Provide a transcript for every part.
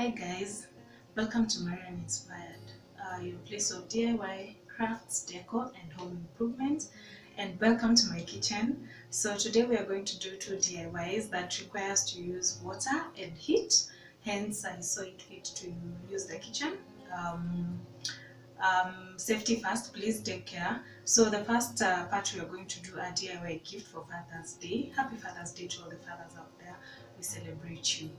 Hi guys, welcome to Marian Inspired, your place of DIY, crafts, decor and home improvement, and welcome to my kitchen. So today we are going to do two DIYs that require us to use water and heat, hence I saw it fit to use the kitchen. Safety first, please take care. So the first part, we are going to do a DIY gift for Father's Day. Happy Father's Day to all the fathers out there. We celebrate you.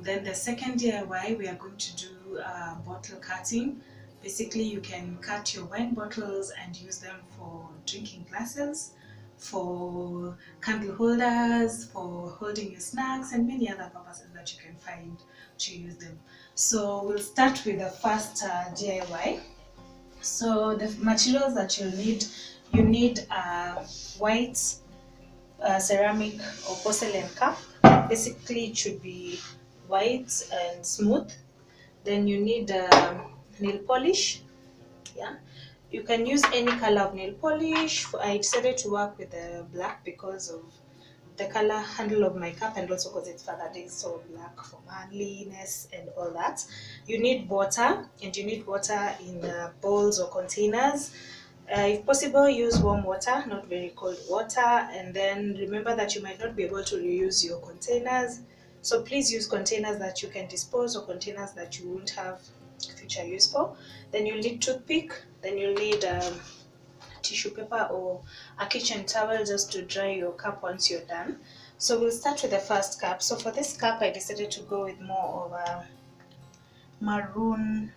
Then the second DIY, we are going to do bottle cutting. Basically, you can cut your wine bottles and use them for drinking glasses, for candle holders, for holding your snacks, and many other purposes that you can find to use them. So we'll start with the first DIY. So the materials that you need a white ceramic or porcelain cup. Basically, it should be white and smooth. Then you need nail polish. Yeah, you can use any color of nail polish. I decided to work with the black because of the color handle of my cup, and also because it's Father Day, so black for manliness and all that. You need water, and you need water in bowls or containers. If possible, use warm water, not very cold water. And then remember that you might not be able to reuse your containers, so please use containers that you can dispose or containers that you won't have future use for. Then you'll need toothpick. Then you'll need tissue paper or a kitchen towel just to dry your cup once you're done. So we'll start with the first cup. So for this cup, I decided to go with more of a maroon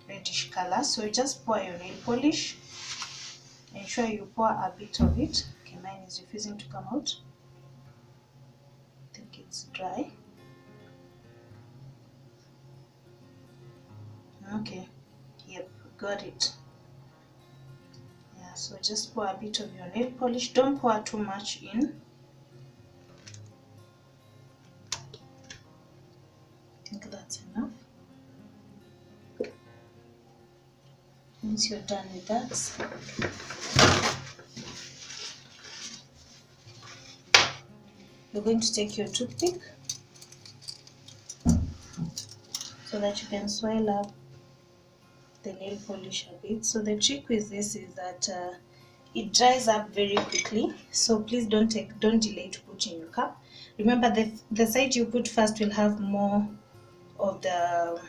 reddish color. So you just pour your nail polish. Ensure you pour a bit of it. Okay, mine is refusing to come out. I think it's dry. Okay, yep, got it. Yeah, so just pour a bit of your nail polish. Don't pour too much in. I think that's enough. Once you're done with that, you're going to take your toothpick so that you can swirl up the nail polish a bit. So the trick with this is that it dries up very quickly, so please don't delay to put in your cup. Remember, the side you put first will have more of the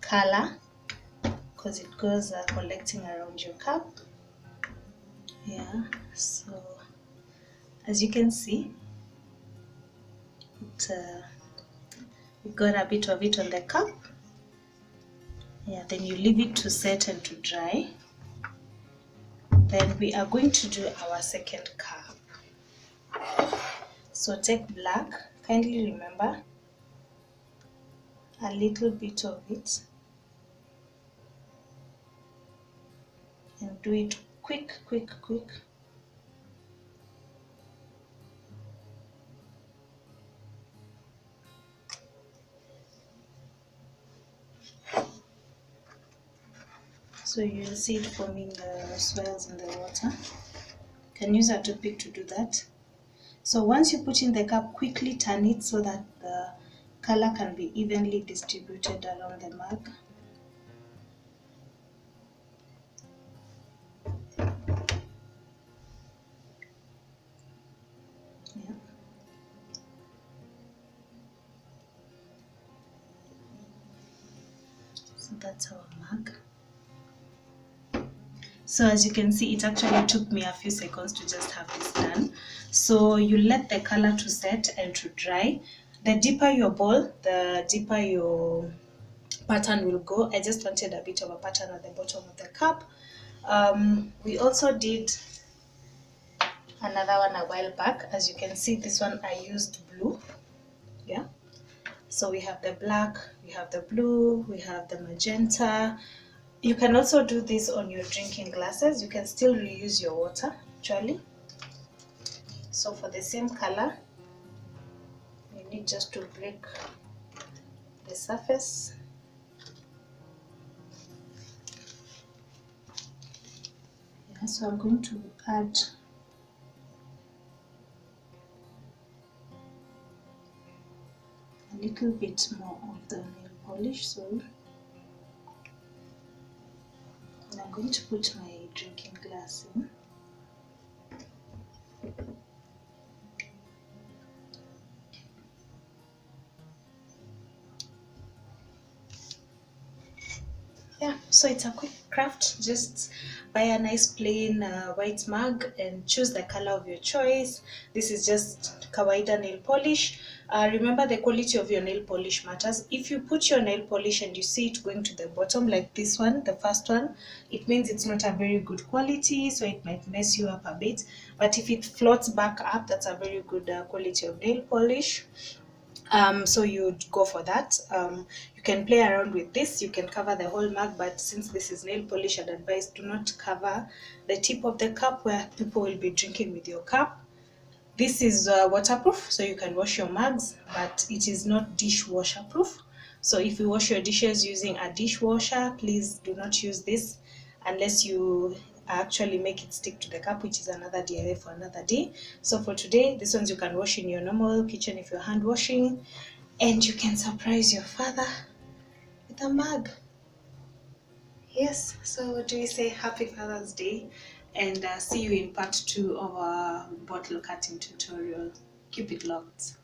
color because it goes collecting around your cup. Yeah, so as you can see, we got a bit of it on the cup. Yeah, then you leave it to set and to dry. Then we are going to do our second cup. So take black, kindly remember a little bit of it, and do it quick. So you'll see it forming the swirls in the water. You can use a toothpick to do that. So once you put in the cup, quickly turn it so that the color can be evenly distributed around the mug. Yeah. So that's our mug. So as you can see, it actually took me a few seconds to just have this done. So you let the color to set and to dry. The deeper your bowl, the deeper your pattern will go. I just wanted a bit of a pattern at the bottom of the cup. We also did another one a while back. As you can see, this one I used blue. Yeah. So we have the black, we have the blue, we have the magenta. You can also do this on your drinking glasses. You can still reuse your water actually. So for the same color, you need just to break the surface. Yeah, so I'm going to add a little bit more of the nail polish. So I'm going to put my drinking glass in. Yeah, so it's a quick craft. Just buy a nice plain white mug and choose the color of your choice. This is just kawaida nail polish. Remember, the quality of your nail polish matters. If you put your nail polish and you see it going to the bottom like this one, the first one, it means it's not a very good quality, so it might mess you up a bit. But if it floats back up, that's a very good quality of nail polish. So you'd go for that. You can play around with this. You can cover the whole mug, but since this is nail polish, I'd advise do not cover the tip of the cup where people will be drinking with your cup. This is waterproof, so you can wash your mugs, but it is not dishwasher proof. So if you wash your dishes using a dishwasher, please do not use this unless you actually make it stick to the cup, which is another DIY for another day. So for today, these ones you can wash in your normal kitchen if you're hand washing, and you can surprise your father with a mug. Yes, so what do we say? Happy Father's Day, and see you in part 2 of our bottle cutting tutorial. Keep it locked.